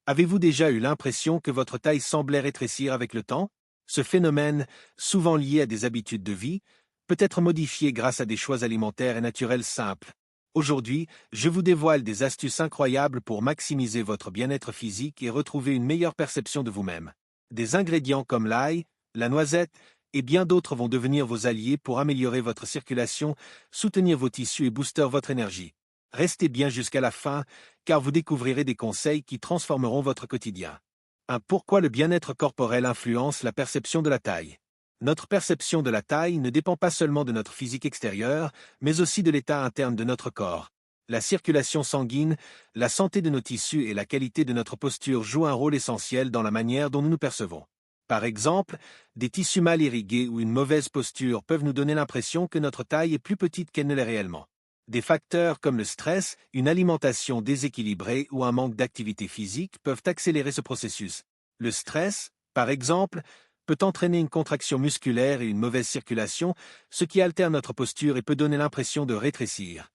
Avez-vous déjà eu l'impression que votre taille semblait rétrécir avec le temps? Ce phénomène, souvent lié à des habitudes de vie, peut être modifié grâce à des choix alimentaires et naturels simples. Aujourd'hui, je vous dévoile des astuces incroyables pour maximiser votre bien-être physique et retrouver une meilleure perception de vous-même. Des ingrédients comme l'ail, la noisette et bien d'autres vont devenir vos alliés pour améliorer votre circulation, soutenir vos tissus et booster votre énergie. Restez bien jusqu'à la fin, car vous découvrirez des conseils qui transformeront votre quotidien. Pourquoi le bien-être corporel influence la perception de la taille? Notre perception de la taille ne dépend pas seulement de notre physique extérieur, mais aussi de l'état interne de notre corps. La circulation sanguine, la santé de nos tissus et la qualité de notre posture jouent un rôle essentiel dans la manière dont nous nous percevons. Par exemple, des tissus mal irrigués ou une mauvaise posture peuvent nous donner l'impression que notre taille est plus petite qu'elle ne l'est réellement. Des facteurs comme le stress, une alimentation déséquilibrée ou un manque d'activité physique peuvent accélérer ce processus. Le stress, par exemple, peut entraîner une contraction musculaire et une mauvaise circulation, ce qui altère notre posture et peut donner l'impression de rétrécir.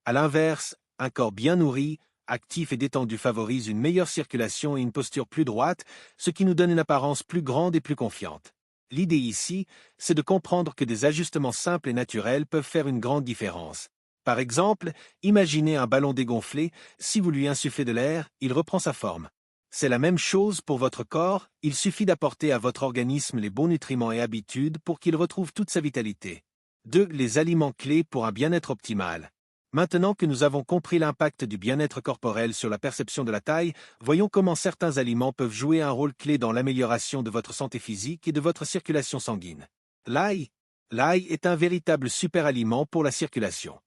À l'inverse, un corps bien nourri, actif et détendu favorise une meilleure circulation et une posture plus droite, ce qui nous donne une apparence plus grande et plus confiante. L'idée ici, c'est de comprendre que des ajustements simples et naturels peuvent faire une grande différence. Par exemple, imaginez un ballon dégonflé, si vous lui insufflez de l'air, il reprend sa forme. C'est la même chose pour votre corps, il suffit d'apporter à votre organisme les bons nutriments et habitudes pour qu'il retrouve toute sa vitalité. 2. Les aliments clés pour un bien-être optimal. Maintenant que nous avons compris l'impact du bien-être corporel sur la perception de la taille, voyons comment certains aliments peuvent jouer un rôle clé dans l'amélioration de votre santé physique et de votre circulation sanguine. L'ail. L'ail est un véritable super-aliment pour la circulation.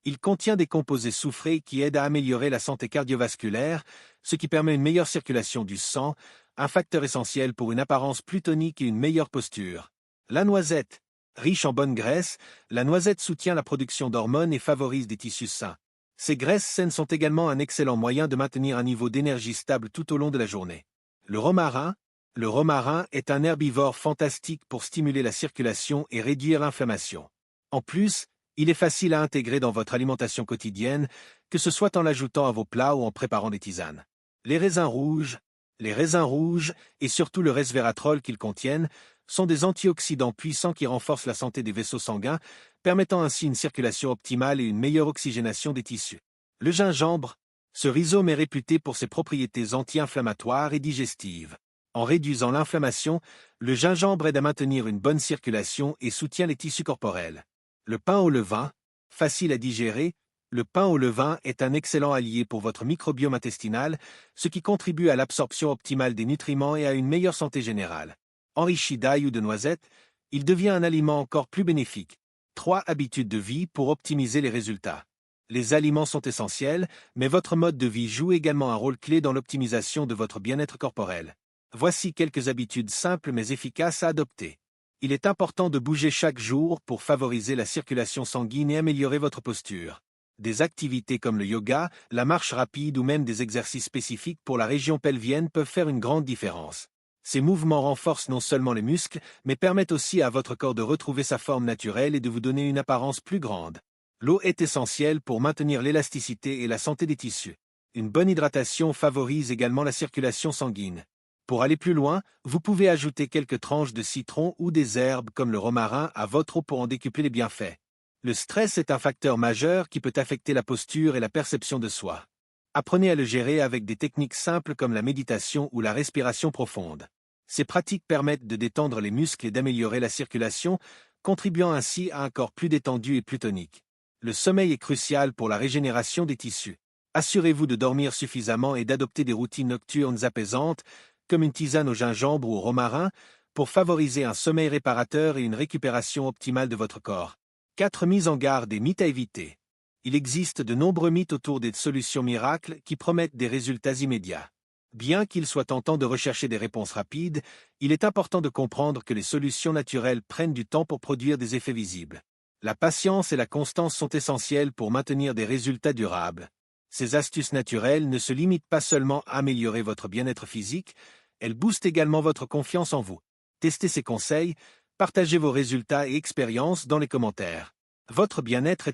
Il contient des composés soufrés qui aident à améliorer la santé cardiovasculaire, ce qui permet une meilleure circulation du sang, un facteur essentiel pour une apparence plus tonique et une meilleure posture. La noisette. Riche en bonnes graisses, la noisette soutient la production d'hormones et favorise des tissus sains. Ces graisses saines sont également un excellent moyen de maintenir un niveau d'énergie stable tout au long de la journée. Le romarin. Le romarin est un herbivore fantastique pour stimuler la circulation et réduire l'inflammation. En plus, il est facile à intégrer dans votre alimentation quotidienne, que ce soit en l'ajoutant à vos plats ou en préparant des tisanes. Les raisins rouges, et surtout le resveratrol qu'ils contiennent, sont des antioxydants puissants qui renforcent la santé des vaisseaux sanguins, permettant ainsi une circulation optimale et une meilleure oxygénation des tissus. Le gingembre. Ce rhizome est réputé pour ses propriétés anti-inflammatoires et digestives. En réduisant l'inflammation, le gingembre aide à maintenir une bonne circulation et soutient les tissus corporels. Le pain au levain, facile à digérer, le pain au levain est un excellent allié pour votre microbiome intestinal, ce qui contribue à l'absorption optimale des nutriments et à une meilleure santé générale. Enrichi d'ail ou de noisettes, il devient un aliment encore plus bénéfique. 3 habitudes de vie pour optimiser les résultats. Les aliments sont essentiels, mais votre mode de vie joue également un rôle clé dans l'optimisation de votre bien-être corporel. Voici quelques habitudes simples mais efficaces à adopter. Il est important de bouger chaque jour pour favoriser la circulation sanguine et améliorer votre posture. Des activités comme le yoga, la marche rapide ou même des exercices spécifiques pour la région pelvienne peuvent faire une grande différence. Ces mouvements renforcent non seulement les muscles, mais permettent aussi à votre corps de retrouver sa forme naturelle et de vous donner une apparence plus grande. L'eau est essentielle pour maintenir l'élasticité et la santé des tissus. Une bonne hydratation favorise également la circulation sanguine. Pour aller plus loin, vous pouvez ajouter quelques tranches de citron ou des herbes comme le romarin à votre eau pour en décupler les bienfaits. Le stress est un facteur majeur qui peut affecter la posture et la perception de soi. Apprenez à le gérer avec des techniques simples comme la méditation ou la respiration profonde. Ces pratiques permettent de détendre les muscles et d'améliorer la circulation, contribuant ainsi à un corps plus détendu et plus tonique. Le sommeil est crucial pour la régénération des tissus. Assurez-vous de dormir suffisamment et d'adopter des routines nocturnes apaisantes, comme une tisane au gingembre ou au romarin, pour favoriser un sommeil réparateur et une récupération optimale de votre corps. 4 mises en garde et mythes à éviter. Il existe de nombreux mythes autour des solutions miracles qui promettent des résultats immédiats. Bien qu'il soit tentant de rechercher des réponses rapides, il est important de comprendre que les solutions naturelles prennent du temps pour produire des effets visibles. La patience et la constance sont essentielles pour maintenir des résultats durables. Ces astuces naturelles ne se limitent pas seulement à améliorer votre bien-être physique, elles boostent également votre confiance en vous. Testez ces conseils, partagez vos résultats et expériences dans les commentaires. Votre bien-être est